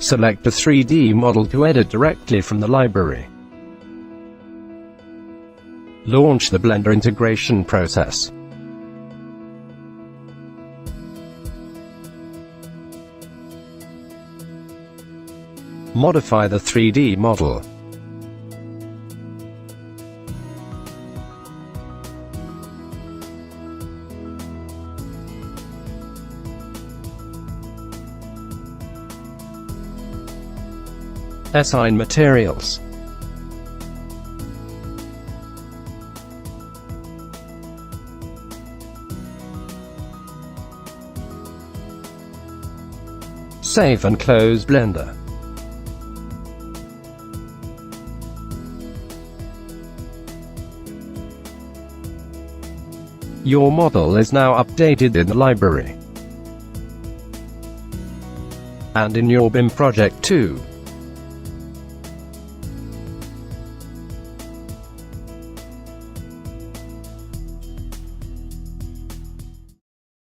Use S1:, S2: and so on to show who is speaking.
S1: Select a 3D model to edit directly from the library. Launch the Blender integration process. Modify the 3D model. Assign materials. Save and close Blender. Your model is now updated in the library and in your BIM project too.